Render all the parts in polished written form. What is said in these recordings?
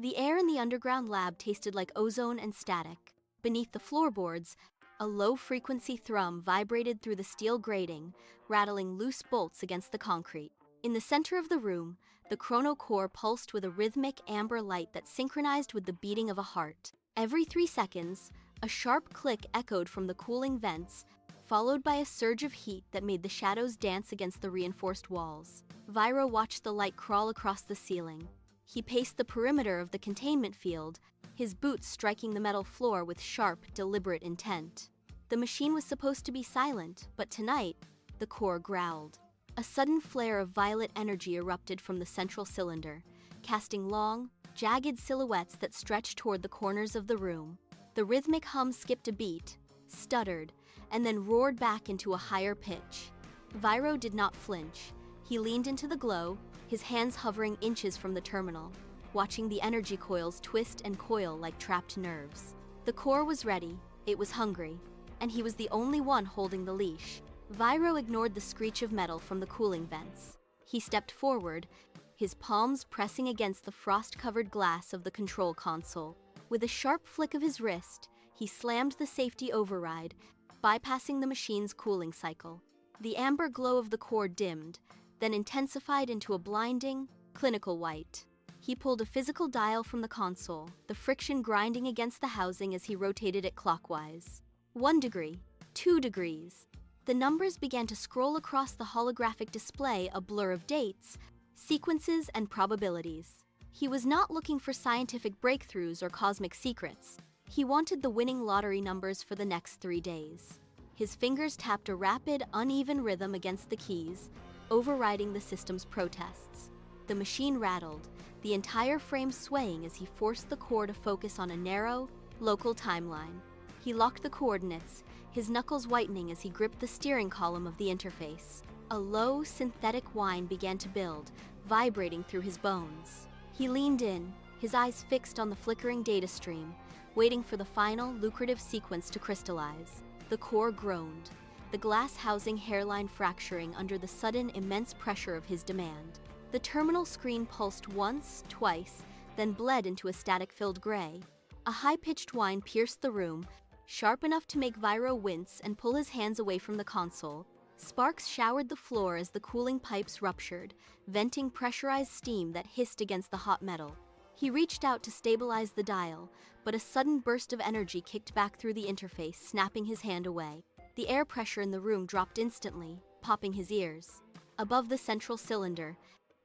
The air in the underground lab tasted like ozone and static. Beneath the floorboards, a low-frequency thrum vibrated through the steel grating, rattling loose bolts against the concrete. In the center of the room, the chronocore pulsed with a rhythmic amber light that synchronized with the beating of a heart. Every 3 seconds, a sharp click echoed from the cooling vents, followed by a surge of heat that made the shadows dance against the reinforced walls. VYRO watched the light crawl across the ceiling. He paced the perimeter of the containment field, his boots striking the metal floor with sharp, deliberate intent. The machine was supposed to be silent, but tonight, the core growled. A sudden flare of violet energy erupted from the central cylinder, casting long, jagged silhouettes that stretched toward the corners of the room. The rhythmic hum skipped a beat, stuttered, and then roared back into a higher pitch. VYRO did not flinch. He leaned into the glow, his hands hovering inches from the terminal, watching the energy coils twist and coil like trapped nerves. The core was ready, it was hungry, and he was the only one holding the leash. VYRO ignored the screech of metal from the cooling vents. He stepped forward, his palms pressing against the frost-covered glass of the control console. With a sharp flick of his wrist, he slammed the safety override, bypassing the machine's cooling cycle. The amber glow of the core dimmed, then intensified into a blinding, clinical white. He pulled a physical dial from the console, the friction grinding against the housing as he rotated it clockwise. 1 degree, 2 degrees. The numbers began to scroll across the holographic display, a blur of dates, sequences, and probabilities. He was not looking for scientific breakthroughs or cosmic secrets. He wanted the winning lottery numbers for the next 3 days. His fingers tapped a rapid, uneven rhythm against the keys, overriding the system's protests. The machine rattled, the entire frame swaying as he forced the core to focus on a narrow, local timeline. He locked the coordinates, his knuckles whitening as he gripped the steering column of the interface. A low, synthetic whine began to build, vibrating through his bones. He leaned in, his eyes fixed on the flickering data stream, waiting for the final, lucrative sequence to crystallize. The core groaned, the glass housing hairline fracturing under the sudden, immense pressure of his demand. The terminal screen pulsed once, twice, then bled into a static-filled gray. A high-pitched whine pierced the room, sharp enough to make VYRO wince and pull his hands away from the console. Sparks showered the floor as the cooling pipes ruptured, venting pressurized steam that hissed against the hot metal. He reached out to stabilize the dial, but a sudden burst of energy kicked back through the interface, snapping his hand away. The air pressure in the room dropped instantly, popping his ears. Above the central cylinder,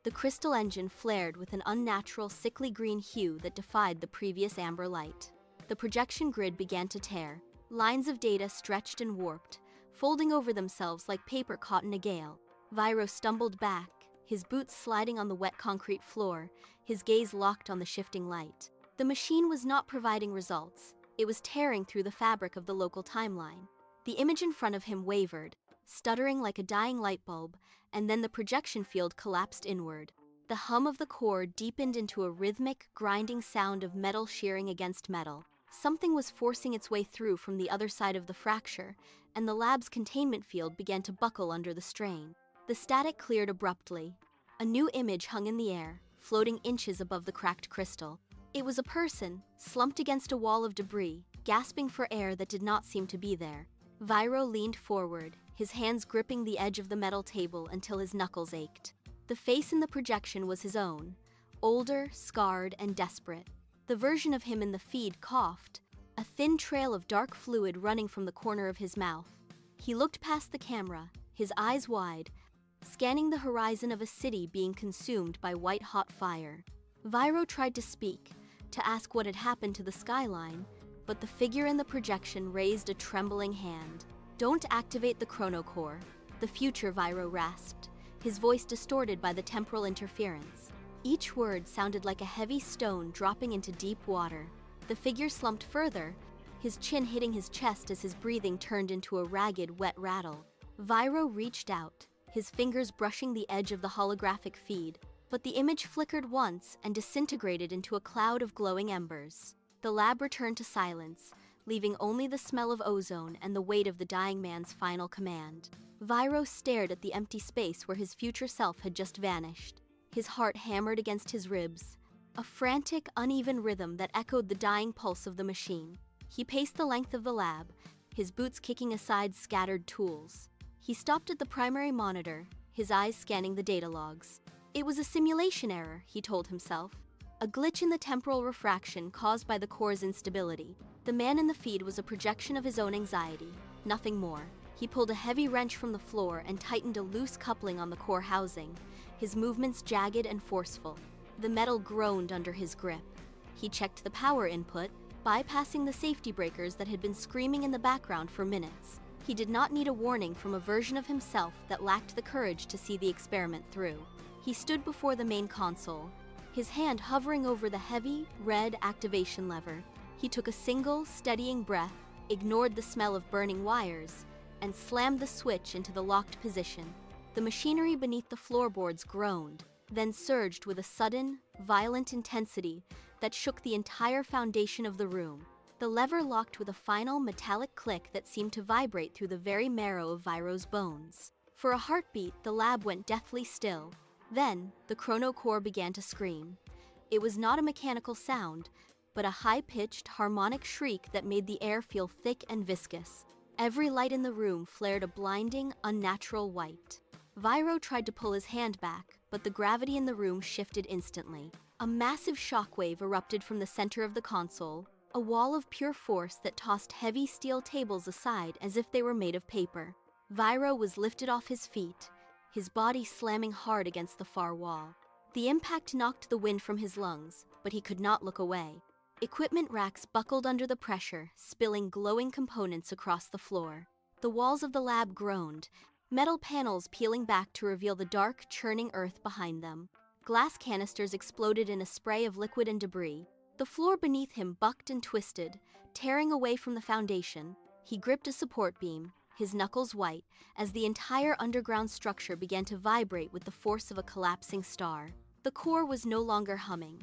the crystal engine flared with an unnatural, sickly green hue that defied the previous amber light. The projection grid began to tear. Lines of data stretched and warped, folding over themselves like paper caught in a gale. VYRO stumbled back, his boots sliding on the wet concrete floor, his gaze locked on the shifting light. The machine was not providing results. It was tearing through the fabric of the local timeline. The image in front of him wavered, stuttering like a dying light bulb, and then the projection field collapsed inward. The hum of the core deepened into a rhythmic, grinding sound of metal shearing against metal. Something was forcing its way through from the other side of the fracture, and the lab's containment field began to buckle under the strain. The static cleared abruptly. A new image hung in the air, floating inches above the cracked crystal. It was a person, slumped against a wall of debris, gasping for air that did not seem to be there. VYRO leaned forward, his hands gripping the edge of the metal table until his knuckles ached. The face in the projection was his own, older, scarred, and desperate. The version of him in the feed coughed, a thin trail of dark fluid running from the corner of his mouth. He looked past the camera, his eyes wide, scanning the horizon of a city being consumed by white-hot fire. VYRO tried to speak, to ask what had happened to the skyline, but the figure in the projection raised a trembling hand. "Don't activate the chronocore," the future VYRO rasped, his voice distorted by the temporal interference. Each word sounded like a heavy stone dropping into deep water. The figure slumped further, his chin hitting his chest as his breathing turned into a ragged, wet rattle. VYRO reached out, his fingers brushing the edge of the holographic feed, but the image flickered once and disintegrated into a cloud of glowing embers. The lab returned to silence, leaving only the smell of ozone and the weight of the dying man's final command. VYRO stared at the empty space where his future self had just vanished. His heart hammered against his ribs, a frantic, uneven rhythm that echoed the dying pulse of the machine. He paced the length of the lab, his boots kicking aside scattered tools. He stopped at the primary monitor, his eyes scanning the data logs. It was a simulation error, he told himself. A glitch in the temporal refraction caused by the core's instability. The man in the feed was a projection of his own anxiety, nothing more. He pulled a heavy wrench from the floor and tightened a loose coupling on the core housing, his movements jagged and forceful. The metal groaned under his grip. He checked the power input, bypassing the safety breakers that had been screaming in the background for minutes. He did not need a warning from a version of himself that lacked the courage to see the experiment through. He stood before the main console, his hand hovering over the heavy, red activation lever. He took a single, steadying breath, ignored the smell of burning wires, and slammed the switch into the locked position. The machinery beneath the floorboards groaned, then surged with a sudden, violent intensity that shook the entire foundation of the room. The lever locked with a final metallic click that seemed to vibrate through the very marrow of VYRO's bones. For a heartbeat, the lab went deathly still. Then, the chrono core began to scream. It was not a mechanical sound, but a high-pitched, harmonic shriek that made the air feel thick and viscous. Every light in the room flared a blinding, unnatural white. VYRO tried to pull his hand back, but the gravity in the room shifted instantly. A massive shockwave erupted from the center of the console, a wall of pure force that tossed heavy steel tables aside as if they were made of paper. VYRO was lifted off his feet, his body slamming hard against the far wall. The impact knocked the wind from his lungs, but he could not look away. Equipment racks buckled under the pressure, spilling glowing components across the floor. The walls of the lab groaned, metal panels peeling back to reveal the dark, churning earth behind them. Glass canisters exploded in a spray of liquid and debris. The floor beneath him bucked and twisted, tearing away from the foundation. He gripped a support beam, his knuckles white, as the entire underground structure began to vibrate with the force of a collapsing star. The core was no longer humming.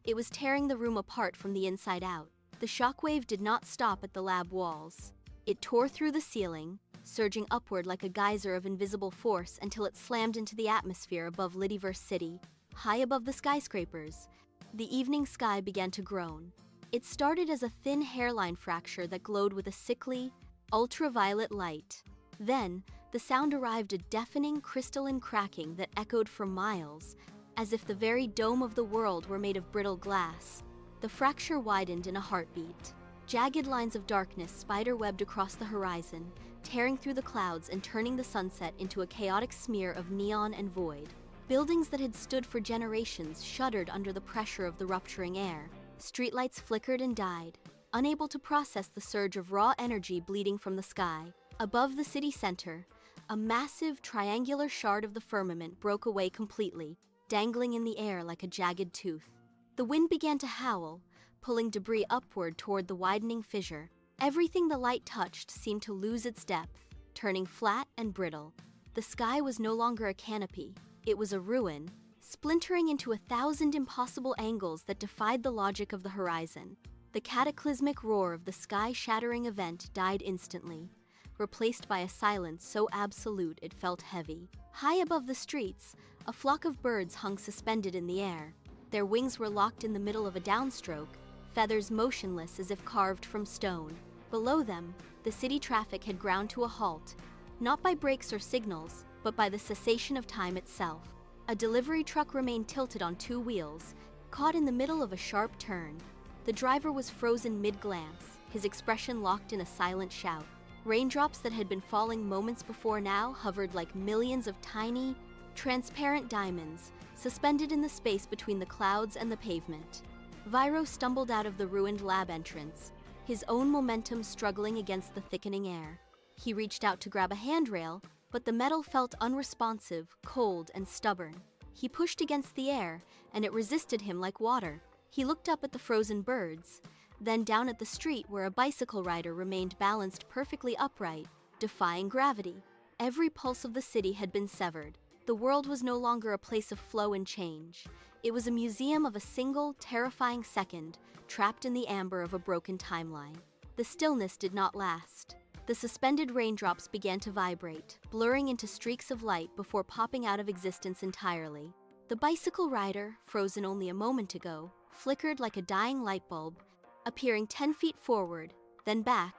It was tearing the room apart from the inside out. The shockwave did not stop at the lab walls. It tore through the ceiling, surging upward like a geyser of invisible force until it slammed into the atmosphere above LITTYVERSE City. High above the skyscrapers, the evening sky began to groan. It started as a thin hairline fracture that glowed with a sickly, ultraviolet light. Then, the sound arrived, a deafening, crystalline cracking that echoed for miles, as if the very dome of the world were made of brittle glass. The fracture widened in a heartbeat. Jagged lines of darkness spider-webbed across the horizon, tearing through the clouds and turning the sunset into a chaotic smear of neon and void. Buildings that had stood for generations shuddered under the pressure of the rupturing air. Streetlights flickered and died, unable to process the surge of raw energy bleeding from the sky. Above the city center, a massive, triangular shard of the firmament broke away completely, dangling in the air like a jagged tooth. The wind began to howl, pulling debris upward toward the widening fissure. Everything the light touched seemed to lose its depth, turning flat and brittle. The sky was no longer a canopy. It was a ruin, splintering into 1,000 impossible angles that defied the logic of the horizon. The cataclysmic roar of the sky-shattering event died instantly, replaced by a silence so absolute it felt heavy. High above the streets, a flock of birds hung suspended in the air. Their wings were locked in the middle of a downstroke, feathers motionless as if carved from stone. Below them, the city traffic had ground to a halt, not by brakes or signals, but by the cessation of time itself. A delivery truck remained tilted on 2 wheels, caught in the middle of a sharp turn. The driver was frozen mid-glance, his expression locked in a silent shout. Raindrops that had been falling moments before now hovered like millions of tiny, transparent diamonds, suspended in the space between the clouds and the pavement. VYRO stumbled out of the ruined lab entrance, his own momentum struggling against the thickening air. He reached out to grab a handrail, but the metal felt unresponsive, cold, and stubborn. He pushed against the air, and it resisted him like water. He looked up at the frozen birds, then down at the street where a bicycle rider remained balanced perfectly upright, defying gravity. Every pulse of the city had been severed. The world was no longer a place of flow and change. It was a museum of a single, terrifying second, trapped in the amber of a broken timeline. The stillness did not last. The suspended raindrops began to vibrate, blurring into streaks of light before popping out of existence entirely. The bicycle rider, frozen only a moment ago, flickered like a dying light bulb, appearing 10 feet forward, then back,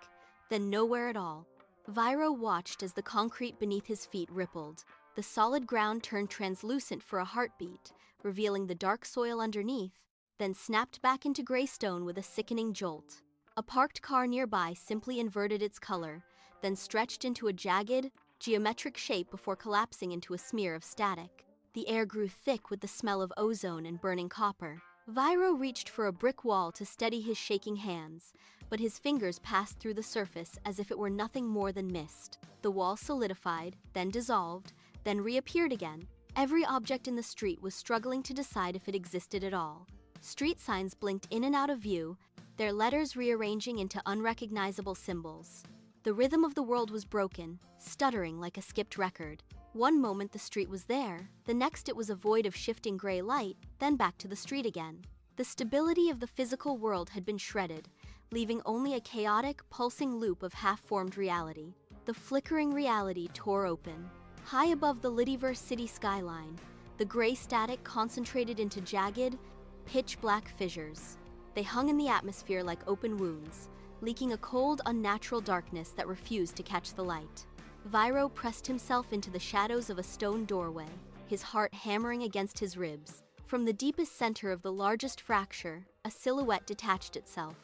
then nowhere at all. VYRO watched as the concrete beneath his feet rippled. The solid ground turned translucent for a heartbeat, revealing the dark soil underneath, then snapped back into gray stone with a sickening jolt. A parked car nearby simply inverted its color, then stretched into a jagged, geometric shape before collapsing into a smear of static. The air grew thick with the smell of ozone and burning copper. VYRO reached for a brick wall to steady his shaking hands, but his fingers passed through the surface as if it were nothing more than mist. The wall solidified, then dissolved, then reappeared again. Every object in the street was struggling to decide if it existed at all. Street signs blinked in and out of view, their letters rearranging into unrecognizable symbols. The rhythm of the world was broken, stuttering like a skipped record. One moment the street was there, the next it was a void of shifting gray light, then back to the street again. The stability of the physical world had been shredded, leaving only a chaotic, pulsing loop of half-formed reality. The flickering reality tore open. High above the LITTYVERSE city skyline, the gray static concentrated into jagged, pitch-black fissures. They hung in the atmosphere like open wounds, leaking a cold, unnatural darkness that refused to catch the light. VYRO pressed himself into the shadows of a stone doorway, his heart hammering against his ribs. From the deepest center of the largest fracture, a silhouette detached itself.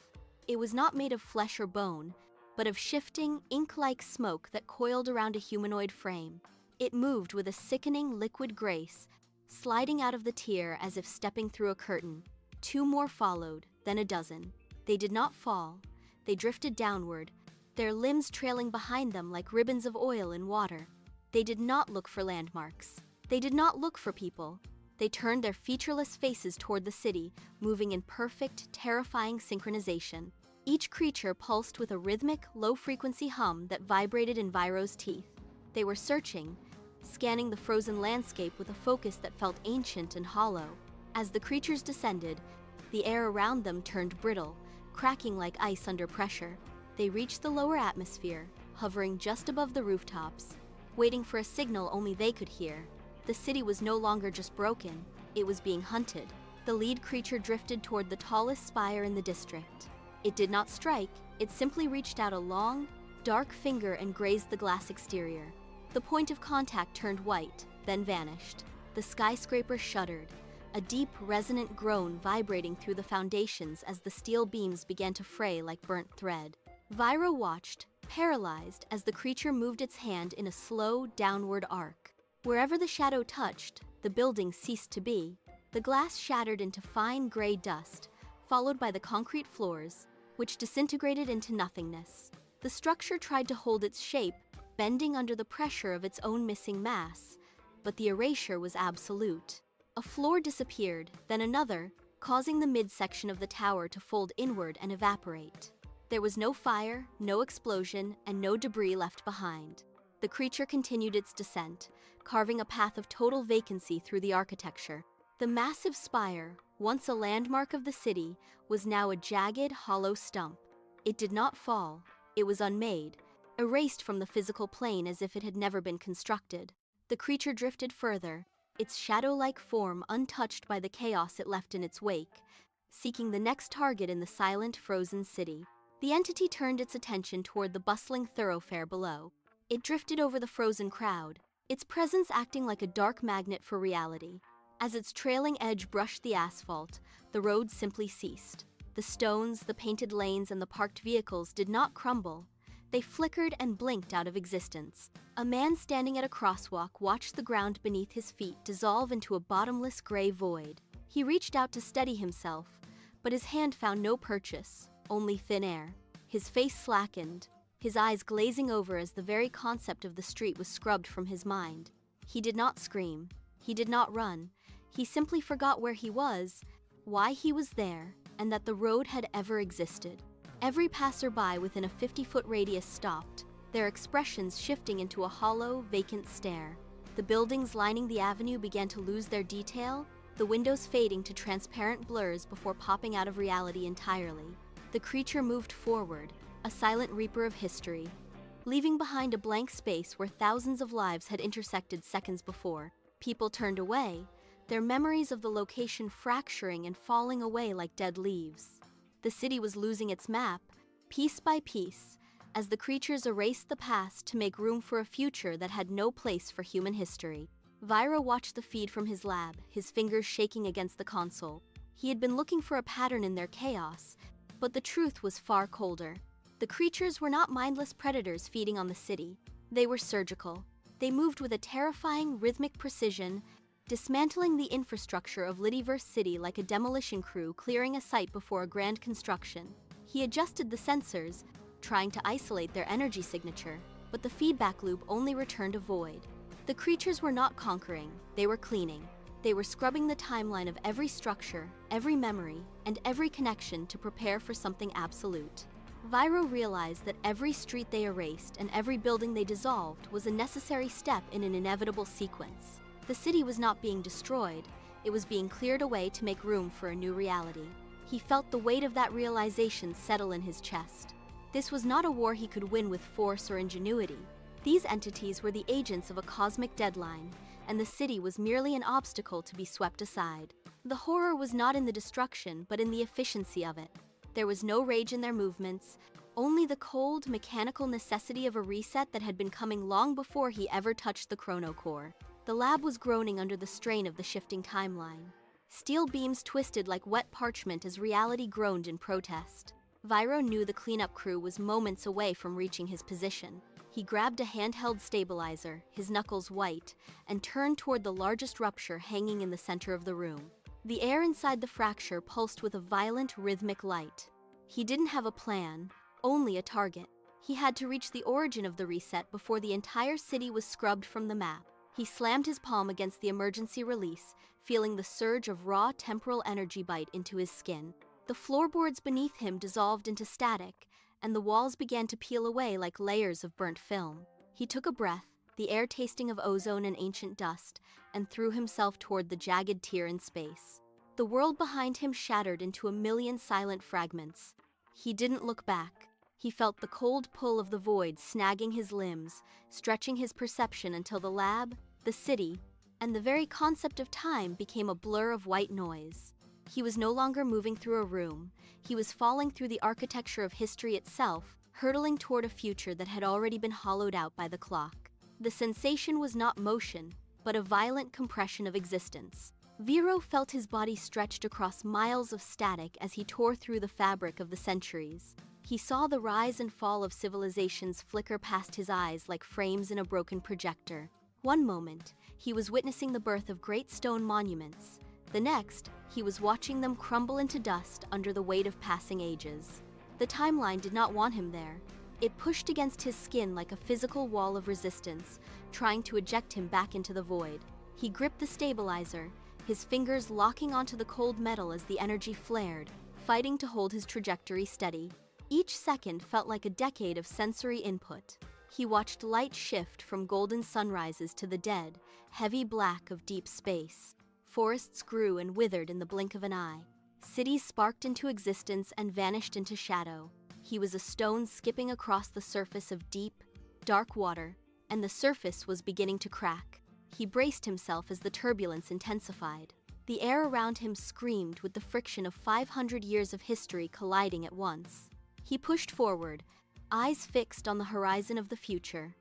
It was not made of flesh or bone, but of shifting, ink-like smoke that coiled around a humanoid frame. It moved with a sickening liquid grace, sliding out of the tier as if stepping through a curtain. 2 more followed, then a dozen. They did not fall. They drifted downward, their limbs trailing behind them like ribbons of oil in water. They did not look for landmarks. They did not look for people. They turned their featureless faces toward the city, moving in perfect, terrifying synchronization. Each creature pulsed with a rhythmic, low-frequency hum that vibrated in VYRO's teeth. They were searching, scanning the frozen landscape with a focus that felt ancient and hollow. As the creatures descended, the air around them turned brittle, cracking like ice under pressure. They reached the lower atmosphere, hovering just above the rooftops, waiting for a signal only they could hear. The city was no longer just broken, it was being hunted. The lead creature drifted toward the tallest spire in the district. It did not strike, it simply reached out a long, dark finger and grazed the glass exterior. The point of contact turned white, then vanished. The skyscraper shuddered, a deep, resonant groan vibrating through the foundations as the steel beams began to fray like burnt thread. VYRO watched, paralyzed, as the creature moved its hand in a slow, downward arc. Wherever the shadow touched, the building ceased to be. The glass shattered into fine gray dust, followed by the concrete floors, which disintegrated into nothingness. The structure tried to hold its shape, bending under the pressure of its own missing mass, but the erasure was absolute. A floor disappeared, then another, causing the midsection of the tower to fold inward and evaporate. There was no fire, no explosion, and no debris left behind. The creature continued its descent, carving a path of total vacancy through the architecture. The massive spire, once a landmark of the city, was now a jagged, hollow stump. It did not fall, it was unmade, erased from the physical plane as if it had never been constructed. The creature drifted further, its shadow-like form untouched by the chaos it left in its wake, seeking the next target in the silent, frozen city. The entity turned its attention toward the bustling thoroughfare below. It drifted over the frozen crowd, its presence acting like a dark magnet for reality. As its trailing edge brushed the asphalt, the road simply ceased. The stones, the painted lanes, and the parked vehicles did not crumble. They flickered and blinked out of existence. A man standing at a crosswalk watched the ground beneath his feet dissolve into a bottomless gray void. He reached out to steady himself, but his hand found no purchase, only thin air. His face slackened, his eyes glazing over as the very concept of the street was scrubbed from his mind. He did not scream. He did not run. He simply forgot where he was, why he was there, and that the road had ever existed. Every passerby within a 50-foot radius stopped, their expressions shifting into a hollow, vacant stare. The buildings lining the avenue began to lose their detail, the windows fading to transparent blurs before popping out of reality entirely. The creature moved forward, a silent reaper of history, leaving behind a blank space where thousands of lives had intersected seconds before. People turned away, their memories of the location fracturing and falling away like dead leaves. The city was losing its map, piece by piece, as the creatures erased the past to make room for a future that had no place for human history. VYRO watched the feed from his lab, his fingers shaking against the console. He had been looking for a pattern in their chaos, but the truth was far colder. The creatures were not mindless predators feeding on the city. They were surgical. They moved with a terrifying, rhythmic precision, dismantling the infrastructure of LITTYVERSE City like a demolition crew clearing a site before a grand construction. He adjusted the sensors, trying to isolate their energy signature, but the feedback loop only returned a void. The creatures were not conquering, they were cleaning. They were scrubbing the timeline of every structure, every memory, and every connection to prepare for something absolute. VYRO realized that every street they erased and every building they dissolved was a necessary step in an inevitable sequence. The city was not being destroyed, it was being cleared away to make room for a new reality. He felt the weight of that realization settle in his chest. This was not a war he could win with force or ingenuity. These entities were the agents of a cosmic deadline, and the city was merely an obstacle to be swept aside. The horror was not in the destruction, but in the efficiency of it. There was no rage in their movements, only the cold, mechanical necessity of a reset that had been coming long before he ever touched the chronocore. The lab was groaning under the strain of the shifting timeline. Steel beams twisted like wet parchment as reality groaned in protest. VYRO knew the cleanup crew was moments away from reaching his position. He grabbed a handheld stabilizer, his knuckles white, and turned toward the largest rupture hanging in the center of the room. The air inside the fracture pulsed with a violent, rhythmic light. He didn't have a plan, only a target. He had to reach the origin of the reset before the entire city was scrubbed from the map. He slammed his palm against the emergency release, feeling the surge of raw temporal energy bite into his skin. The floorboards beneath him dissolved into static, and the walls began to peel away like layers of burnt film. He took a breath, the air tasting of ozone and ancient dust, and threw himself toward the jagged tier in space. The world behind him shattered into a million silent fragments. He didn't look back. He felt the cold pull of the void snagging his limbs, stretching his perception until the lab, the city, and the very concept of time became a blur of white noise. He was no longer moving through a room. He was falling through the architecture of history itself, hurtling toward a future that had already been hollowed out by the clock. The sensation was not motion, but a violent compression of existence. VYRO felt his body stretched across miles of static as he tore through the fabric of the centuries. He saw the rise and fall of civilizations flicker past his eyes like frames in a broken projector. One moment, he was witnessing the birth of great stone monuments. The next, he was watching them crumble into dust under the weight of passing ages. The timeline did not want him there. It pushed against his skin like a physical wall of resistance, trying to eject him back into the void. He gripped the stabilizer, his fingers locking onto the cold metal as the energy flared, fighting to hold his trajectory steady. Each second felt like a decade of sensory input. He watched light shift from golden sunrises to the dead, heavy black of deep space. Forests grew and withered in the blink of an eye. Cities sparked into existence and vanished into shadow. He was a stone skipping across the surface of deep, dark water, and the surface was beginning to crack. He braced himself as the turbulence intensified. The air around him screamed with the friction of 500 years of history colliding at once. He pushed forward, eyes fixed on the horizon of the future.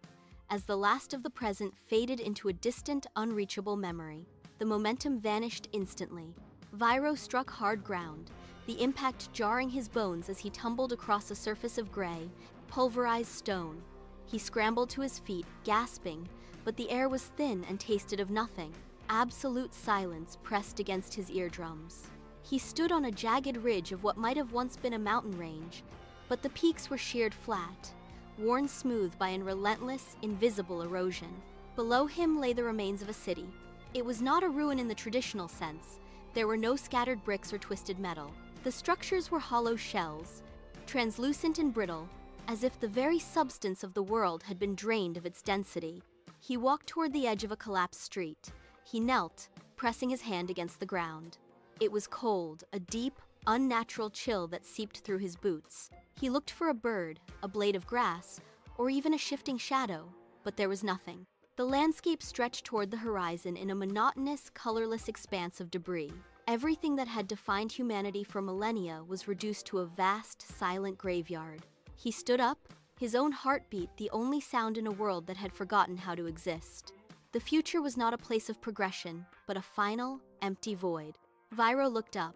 As the last of the present faded into a distant, unreachable memory, the momentum vanished instantly. VYRO struck hard ground, the impact jarring his bones as he tumbled across a surface of gray, pulverized stone. He scrambled to his feet, gasping, but the air was thin and tasted of nothing. Absolute silence pressed against his eardrums. He stood on a jagged ridge of what might have once been a mountain range, but the peaks were sheared flat, worn smooth by an relentless, invisible erosion. Below him lay the remains of a city. It was not a ruin in the traditional sense. There were no scattered bricks or twisted metal. The structures were hollow shells, translucent and brittle, as if the very substance of the world had been drained of its density. He walked toward the edge of a collapsed street. He knelt, pressing his hand against the ground. It was cold, a deep, unnatural chill that seeped through his boots. He looked for a bird, a blade of grass, or even a shifting shadow, but there was nothing. The landscape stretched toward the horizon in a monotonous, colorless expanse of debris. Everything that had defined humanity for millennia was reduced to a vast, silent graveyard. He stood up, his own heartbeat the only sound in a world that had forgotten how to exist. The future was not a place of progression, but a final, empty void. VYRO looked up.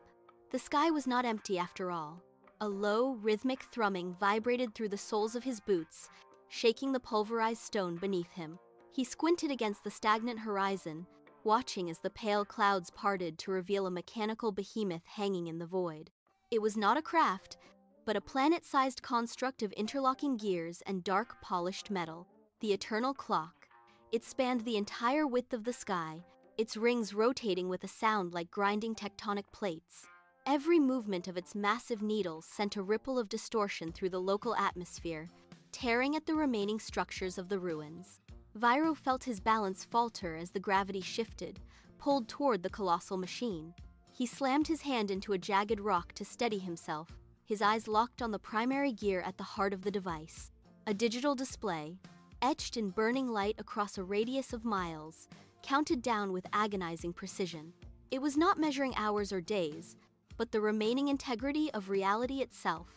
The sky was not empty after all. A low, rhythmic thrumming vibrated through the soles of his boots, shaking the pulverized stone beneath him. He squinted against the stagnant horizon, watching as the pale clouds parted to reveal a mechanical behemoth hanging in the void. It was not a craft, but a planet-sized construct of interlocking gears and dark, polished metal. The eternal clock. It spanned the entire width of the sky, its rings rotating with a sound like grinding tectonic plates. Every movement of its massive needles sent a ripple of distortion through the local atmosphere, tearing at the remaining structures of the ruins. VYRO felt his balance falter as the gravity shifted, pulled toward the colossal machine. He slammed his hand into a jagged rock to steady himself, his eyes locked on the primary gear at the heart of the device. A digital display, etched in burning light across a radius of miles, counted down with agonizing precision. It was not measuring hours or days, but the remaining integrity of reality itself.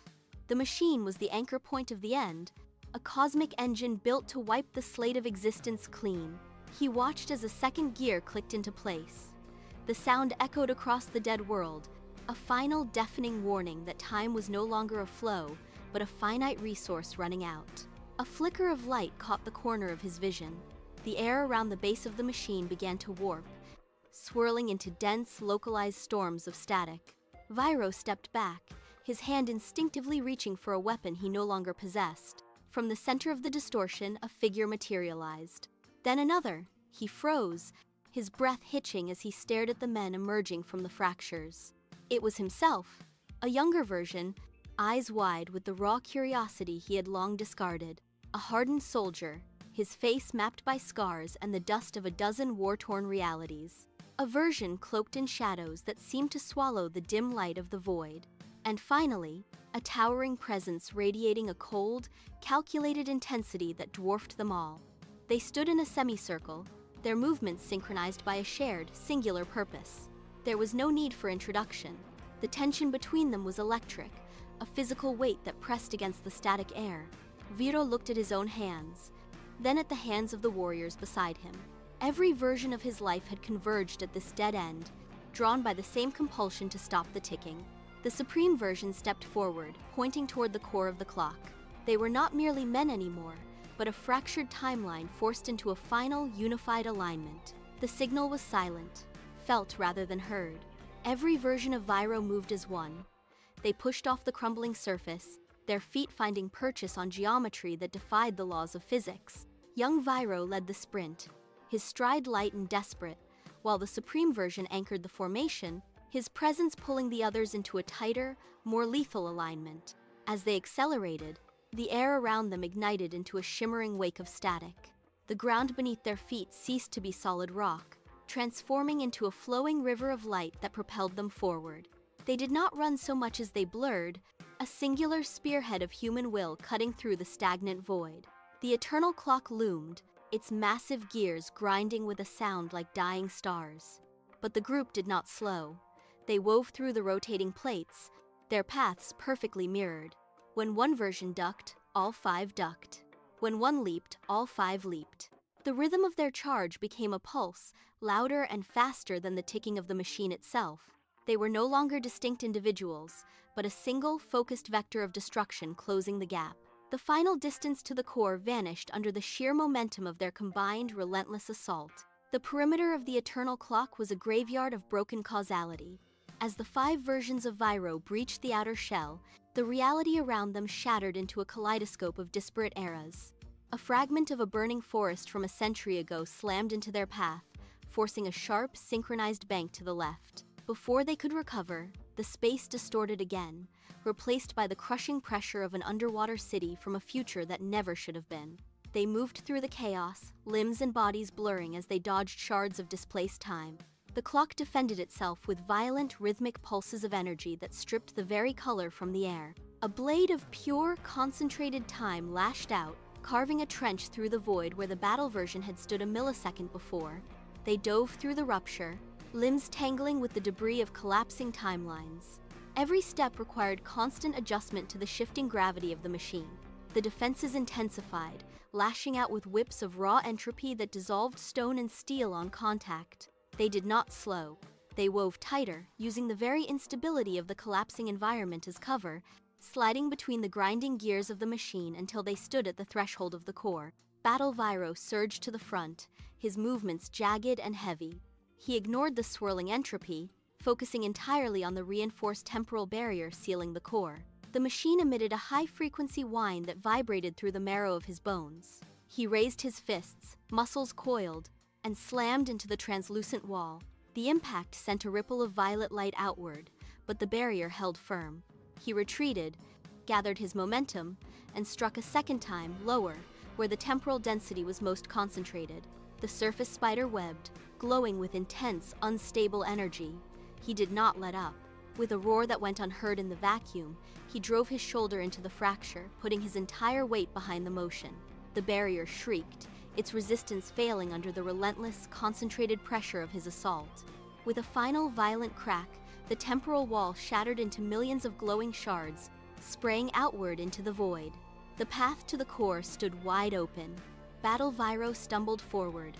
The machine was the anchor point of the end, a cosmic engine built to wipe the slate of existence clean. He watched as a second gear clicked into place. The sound echoed across the dead world, a final deafening warning that time was no longer a flow, but a finite resource running out. A flicker of light caught the corner of his vision. The air around the base of the machine began to warp, swirling into dense, localized storms of static. VYRO stepped back, his hand instinctively reaching for a weapon he no longer possessed. From the center of the distortion, a figure materialized. Then another. He froze, his breath hitching as he stared at the men emerging from the fractures. It was himself, a younger version, eyes wide with the raw curiosity he had long discarded. A hardened soldier, his face mapped by scars and the dust of a dozen war-torn realities. A version cloaked in shadows that seemed to swallow the dim light of the void. And finally, a towering presence radiating a cold, calculated intensity that dwarfed them all. They stood in a semicircle, their movements synchronized by a shared, singular purpose. There was no need for introduction. The tension between them was electric, a physical weight that pressed against the static air. VYRO looked at his own hands, then at the hands of the warriors beside him. Every version of his life had converged at this dead end, drawn by the same compulsion to stop the ticking. The Supreme version stepped forward, pointing toward the core of the clock. They were not merely men anymore, but a fractured timeline forced into a final, unified alignment. The signal was silent, felt rather than heard. Every version of VYRO moved as one. They pushed off the crumbling surface, their feet finding purchase on geometry that defied the laws of physics. Young VYRO led the sprint, his stride light and desperate, while the Supreme version anchored the formation, his presence pulling the others into a tighter, more lethal alignment. As they accelerated, the air around them ignited into a shimmering wake of static. The ground beneath their feet ceased to be solid rock, transforming into a flowing river of light that propelled them forward. They did not run so much as they blurred, a singular spearhead of human will cutting through the stagnant void. The eternal clock loomed, its massive gears grinding with a sound like dying stars. But the group did not slow. They wove through the rotating plates, their paths perfectly mirrored. When one version ducked, all five ducked. When one leaped, all five leaped. The rhythm of their charge became a pulse, louder and faster than the ticking of the machine itself. They were no longer distinct individuals, but a single, focused vector of destruction closing the gap. The final distance to the core vanished under the sheer momentum of their combined, relentless assault. The perimeter of the eternal clock was a graveyard of broken causality. As the five versions of VYRO breached the outer shell, the reality around them shattered into a kaleidoscope of disparate eras. A fragment of a burning forest from a century ago slammed into their path, forcing a sharp, synchronized bank to the left. Before they could recover, the space distorted again, replaced by the crushing pressure of an underwater city from a future that never should have been. They moved through the chaos, limbs and bodies blurring as they dodged shards of displaced time. The clock defended itself with violent, rhythmic pulses of energy that stripped the very color from the air. A blade of pure, concentrated time lashed out, carving a trench through the void where the battle version had stood a millisecond before. They dove through the rupture, limbs tangling with the debris of collapsing timelines. Every step required constant adjustment to the shifting gravity of the machine. The defenses intensified, lashing out with whips of raw entropy that dissolved stone and steel on contact. They did not slow. They wove tighter, using the very instability of the collapsing environment as cover, sliding between the grinding gears of the machine until they stood at the threshold of the core. Battle VYRO surged to the front, his movements jagged and heavy. He ignored the swirling entropy, focusing entirely on the reinforced temporal barrier sealing the core. The machine emitted a high-frequency whine that vibrated through the marrow of his bones. He raised his fists, muscles coiled, and slammed into the translucent wall. The impact sent a ripple of violet light outward, but the barrier held firm. He retreated, gathered his momentum, and struck a second time, lower, where the temporal density was most concentrated. The surface spider webbed, glowing with intense, unstable energy. He did not let up. With a roar that went unheard in the vacuum, he drove his shoulder into the fracture, putting his entire weight behind the motion. The barrier shrieked, its resistance failing under the relentless, concentrated pressure of his assault. With a final violent crack, the temporal wall shattered into millions of glowing shards, spraying outward into the void. The path to the core stood wide open. Battle VYRO stumbled forward,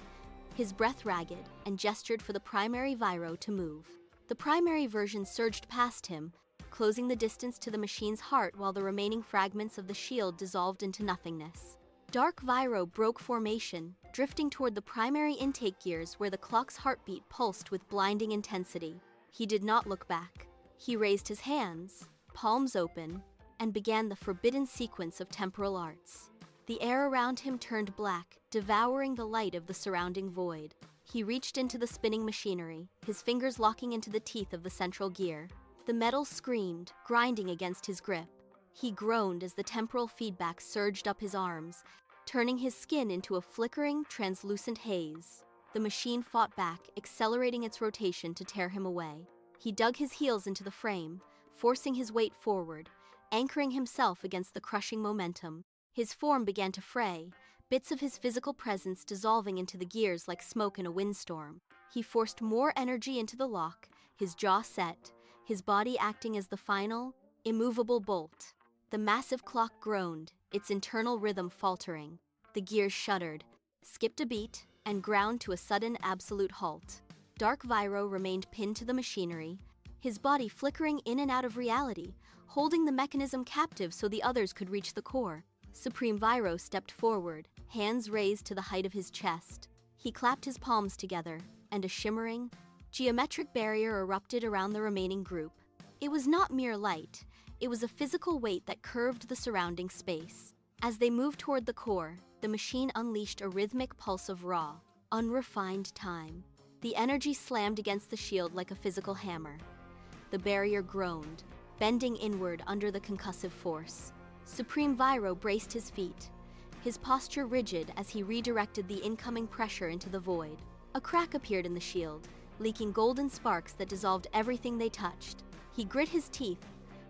his breath ragged, and gestured for the primary VYRO to move. The primary version surged past him, closing the distance to the machine's heart while the remaining fragments of the shield dissolved into nothingness. Dark VYRO broke formation, drifting toward the primary intake gears where the clock's heartbeat pulsed with blinding intensity. He did not look back. He raised his hands, palms open, and began the forbidden sequence of temporal arts. The air around him turned black, devouring the light of the surrounding void. He reached into the spinning machinery, his fingers locking into the teeth of the central gear. The metal screamed, grinding against his grip. He groaned as the temporal feedback surged up his arms, turning his skin into a flickering, translucent haze. The machine fought back, accelerating its rotation to tear him away. He dug his heels into the frame, forcing his weight forward, anchoring himself against the crushing momentum. His form began to fray, bits of his physical presence dissolving into the gears like smoke in a windstorm. He forced more energy into the lock, his jaw set, his body acting as the final, immovable bolt. The massive clock groaned, its internal rhythm faltering. The gears shuddered, skipped a beat, and ground to a sudden absolute halt. Dark VYRO remained pinned to the machinery, his body flickering in and out of reality, holding the mechanism captive so the others could reach the core. Supreme VYRO stepped forward, hands raised to the height of his chest. He clapped his palms together, and a shimmering, geometric barrier erupted around the remaining group. It was not mere light, it was a physical weight that curved the surrounding space. As they moved toward the core, the machine unleashed a rhythmic pulse of raw, unrefined time. The energy slammed against the shield like a physical hammer. The barrier groaned, bending inward under the concussive force. Supreme VYRO braced his feet, his posture rigid as he redirected the incoming pressure into the void. A crack appeared in the shield, leaking golden sparks that dissolved everything they touched. He grit his teeth,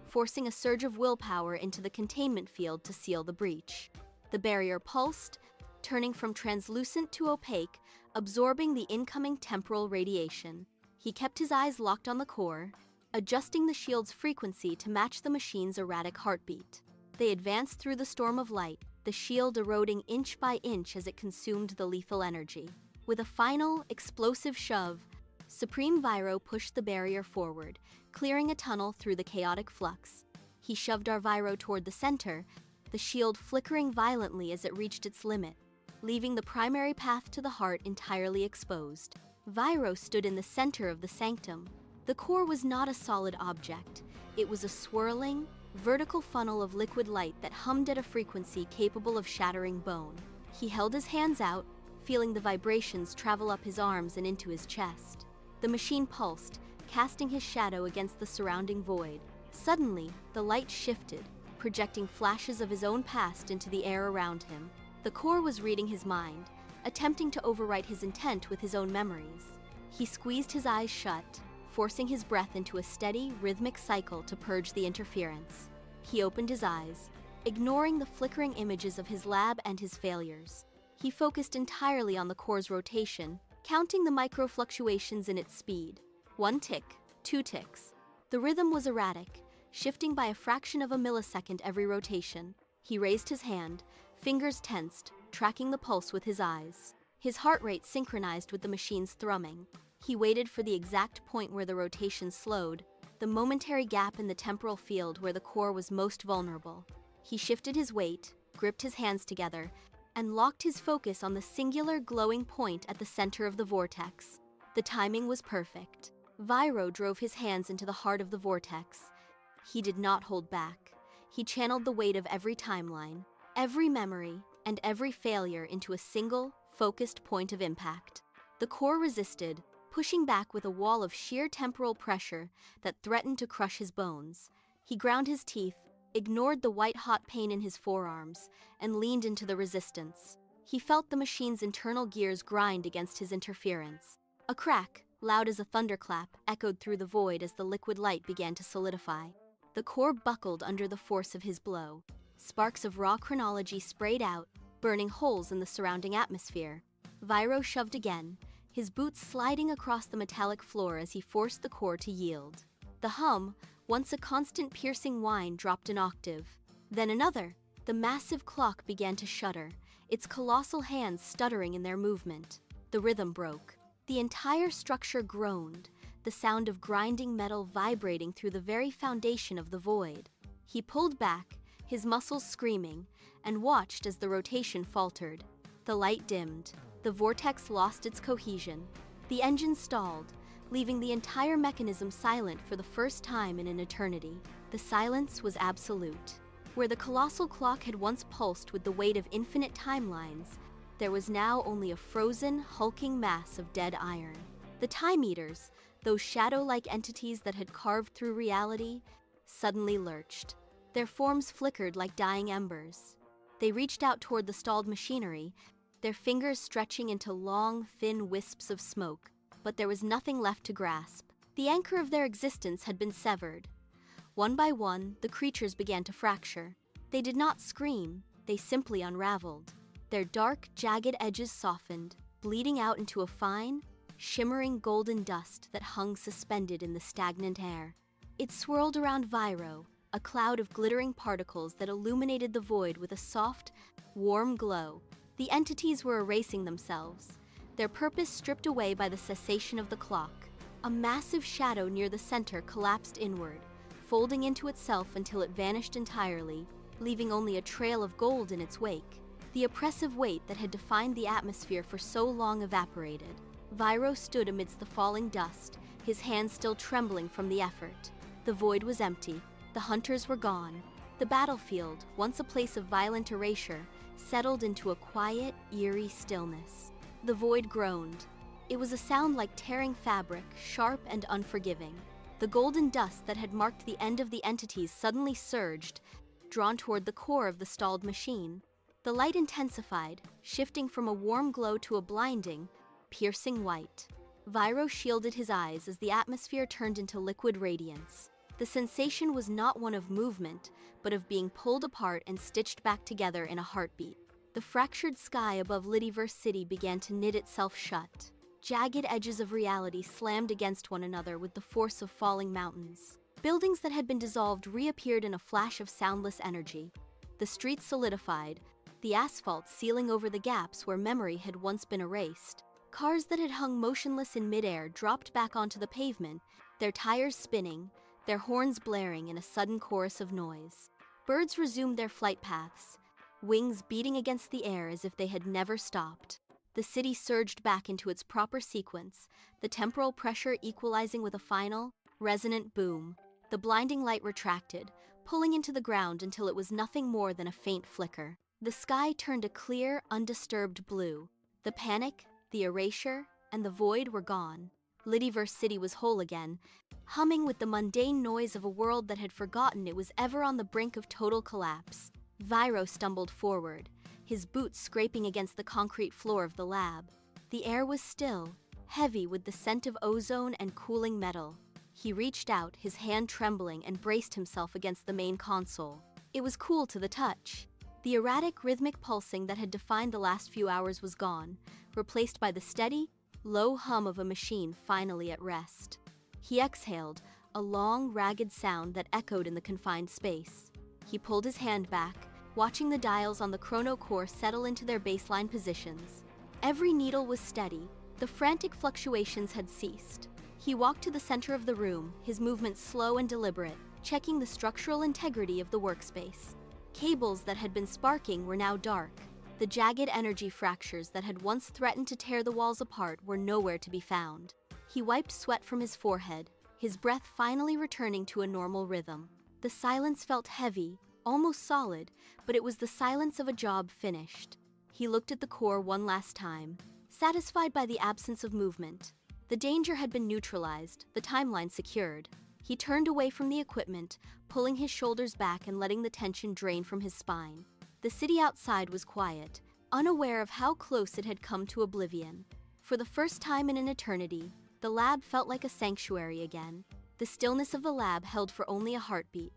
forcing a surge of willpower into the containment field to seal the breach. The barrier pulsed, turning from translucent to opaque, absorbing the incoming temporal radiation. He kept his eyes locked on the core, adjusting the shield's frequency to match the machine's erratic heartbeat. They advanced through the storm of light, the shield eroding inch by inch as it consumed the lethal energy. With a final, explosive shove, Supreme VYRO pushed the barrier forward, clearing a tunnel through the chaotic flux. He shoved our VYRO toward the center, the shield flickering violently as it reached its limit, leaving the primary path to the heart entirely exposed. VYRO stood in the center of the sanctum. The core was not a solid object. It was a swirling, vertical funnel of liquid light that hummed at a frequency capable of shattering bone. He held his hands out, feeling the vibrations travel up his arms and into his chest. The machine pulsed, casting his shadow against the surrounding void. Suddenly, the light shifted, projecting flashes of his own past into the air around him. The core was reading his mind, attempting to overwrite his intent with his own memories. He squeezed his eyes shut, forcing his breath into a steady, rhythmic cycle to purge the interference. He opened his eyes, ignoring the flickering images of his lab and his failures. He focused entirely on the core's rotation, counting the micro-fluctuations in its speed. 1 tick, 2 ticks. The rhythm was erratic, shifting by a fraction of a millisecond every rotation. He raised his hand, fingers tensed, tracking the pulse with his eyes. His heart rate synchronized with the machine's thrumming. He waited for the exact point where the rotation slowed, the momentary gap in the temporal field where the core was most vulnerable. He shifted his weight, gripped his hands together, and locked his focus on the singular glowing point at the center of the vortex. The timing was perfect. VYRO drove his hands into the heart of the vortex. He did not hold back. He channeled the weight of every timeline, every memory, and every failure into a single, focused point of impact. The core resisted, pushing back with a wall of sheer temporal pressure that threatened to crush his bones. He ground his teeth, ignored the white-hot pain in his forearms, and leaned into the resistance. He felt the machine's internal gears grind against his interference. A crack, loud as a thunderclap, echoed through the void as the liquid light began to solidify. The core buckled under the force of his blow. Sparks of raw chronology sprayed out, burning holes in the surrounding atmosphere. VYRO shoved again, his boots sliding across the metallic floor as he forced the core to yield. The hum, once a constant piercing whine, dropped an octave. Then another. The massive clock began to shudder, its colossal hands stuttering in their movement. The rhythm broke. The entire structure groaned, the sound of grinding metal vibrating through the very foundation of the void. He pulled back, his muscles screaming, and watched as the rotation faltered. The light dimmed. The vortex lost its cohesion. The engine stalled, leaving the entire mechanism silent for the first time in an eternity. The silence was absolute. Where the colossal clock had once pulsed with the weight of infinite timelines, there was now only a frozen, hulking mass of dead iron. The time eaters, those shadow-like entities that had carved through reality, suddenly lurched. Their forms flickered like dying embers. They reached out toward the stalled machinery, their fingers stretching into long, thin wisps of smoke, but there was nothing left to grasp. The anchor of their existence had been severed. One by one, the creatures began to fracture. They did not scream, they simply unraveled. Their dark, jagged edges softened, bleeding out into a fine, shimmering golden dust that hung suspended in the stagnant air. It swirled around VYRO, a cloud of glittering particles that illuminated the void with a soft, warm glow. The entities were erasing themselves, their purpose stripped away by the cessation of the clock. A massive shadow near the center collapsed inward, folding into itself until it vanished entirely, leaving only a trail of gold in its wake. The oppressive weight that had defined the atmosphere for so long evaporated. VYRO stood amidst the falling dust, his hands still trembling from the effort. The void was empty. The hunters were gone. The battlefield, once a place of violent erasure, settled into a quiet, eerie stillness. The void groaned. It was a sound like tearing fabric, sharp and unforgiving. The golden dust that had marked the end of the entities suddenly surged, drawn toward the core of the stalled machine. The light intensified, shifting from a warm glow to a blinding, piercing white. VYRO shielded his eyes as the atmosphere turned into liquid radiance. The sensation was not one of movement, but of being pulled apart and stitched back together in a heartbeat. The fractured sky above LITTYVERSE City began to knit itself shut. Jagged edges of reality slammed against one another with the force of falling mountains. Buildings that had been dissolved reappeared in a flash of soundless energy. The streets solidified, the asphalt sealing over the gaps where memory had once been erased. Cars that had hung motionless in midair dropped back onto the pavement, their tires spinning, their horns blaring in a sudden chorus of noise. Birds resumed their flight paths, wings beating against the air as if they had never stopped. The city surged back into its proper sequence, the temporal pressure equalizing with a final, resonant boom. The blinding light retracted, pulling into the ground until it was nothing more than a faint flicker. The sky turned a clear, undisturbed blue. The panic, the erasure, and the void were gone. LITTYVERSE City was whole again, humming with the mundane noise of a world that had forgotten it was ever on the brink of total collapse. VYRO stumbled forward, his boots scraping against the concrete floor of the lab. The air was still, heavy with the scent of ozone and cooling metal. He reached out, his hand trembling, and braced himself against the main console. It was cool to the touch. The erratic, rhythmic pulsing that had defined the last few hours was gone, replaced by the steady, low hum of a machine finally at rest. He exhaled, a long, ragged sound that echoed in the confined space. He pulled his hand back, watching the dials on the chrono core settle into their baseline positions. Every needle was steady, the frantic fluctuations had ceased. He walked to the center of the room, his movements slow and deliberate, checking the structural integrity of the workspace. Cables that had been sparking were now dark. The jagged energy fractures that had once threatened to tear the walls apart were nowhere to be found. He wiped sweat from his forehead, his breath finally returning to a normal rhythm. The silence felt heavy, almost solid, but it was the silence of a job finished. He looked at the core one last time, satisfied by the absence of movement. The danger had been neutralized, the timeline secured. He turned away from the equipment, pulling his shoulders back and letting the tension drain from his spine. The city outside was quiet, unaware of how close it had come to oblivion. For the first time in an eternity, the lab felt like a sanctuary again. The stillness of the lab held for only a heartbeat.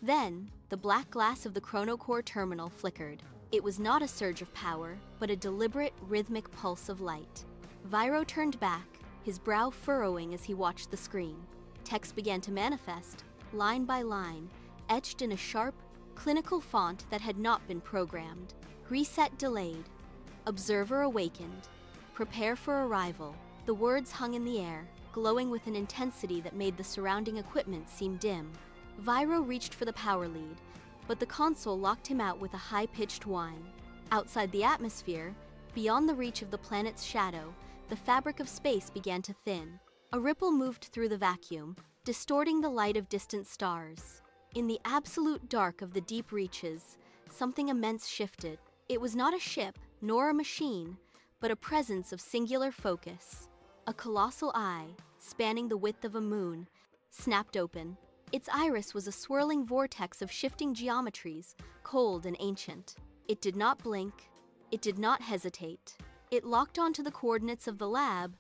Then, the black glass of the chronocore terminal flickered. It was not a surge of power, but a deliberate, rhythmic pulse of light. VYRO turned back, his brow furrowing as he watched the screen. Text began to manifest, line by line, etched in a sharp, clinical font that had not been programmed. Reset delayed. Observer awakened. Prepare for arrival. The words hung in the air, glowing with an intensity that made the surrounding equipment seem dim. VYRO reached for the power lead, but the console locked him out with a high-pitched whine. Outside the atmosphere, beyond the reach of the planet's shadow, the fabric of space began to thin. A ripple moved through the vacuum, distorting the light of distant stars. In the absolute dark of the deep reaches, something immense shifted. It was not a ship, nor a machine, but a presence of singular focus. A colossal eye, spanning the width of a moon, snapped open. Its iris was a swirling vortex of shifting geometries, cold and ancient. It did not blink. It did not hesitate. It locked onto the coordinates of the lab,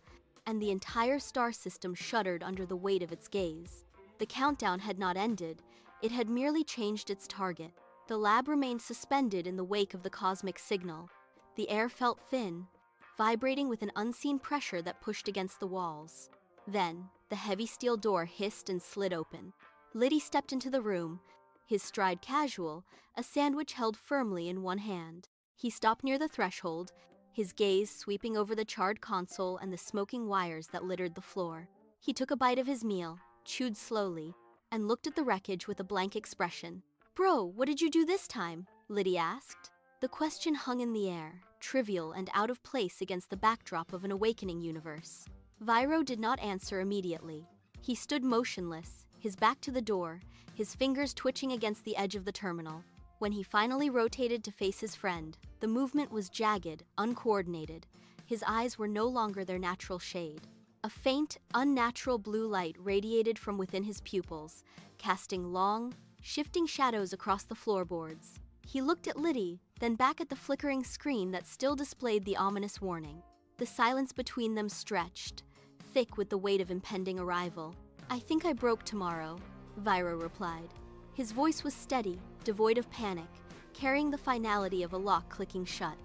and the entire star system shuddered under the weight of its gaze. The countdown had not ended. It had merely changed its target. The lab remained suspended in the wake of the cosmic signal. The air felt thin, vibrating with an unseen pressure that pushed against the walls. Then, the heavy steel door hissed and slid open. Liddy stepped into the room, his stride casual, a sandwich held firmly in one hand. He stopped near the threshold, his gaze sweeping over the charred console and the smoking wires that littered the floor. He took a bite of his meal, chewed slowly, and looked at the wreckage with a blank expression. "Bro, what did you do this time?" Liddy asked. The question hung in the air, trivial and out of place against the backdrop of an awakening universe. VYRO did not answer immediately. He stood motionless, his back to the door, his fingers twitching against the edge of the terminal. When he finally rotated to face his friend, the movement was jagged, uncoordinated. His eyes were no longer their natural shade. A faint, unnatural blue light radiated from within his pupils, casting long, shifting shadows across the floorboards. He looked at Liddy, then back at the flickering screen that still displayed the ominous warning. The silence between them stretched, thick with the weight of impending arrival. "I think I broke tomorrow," VYRO replied. His voice was steady, devoid of panic, carrying the finality of a lock clicking shut.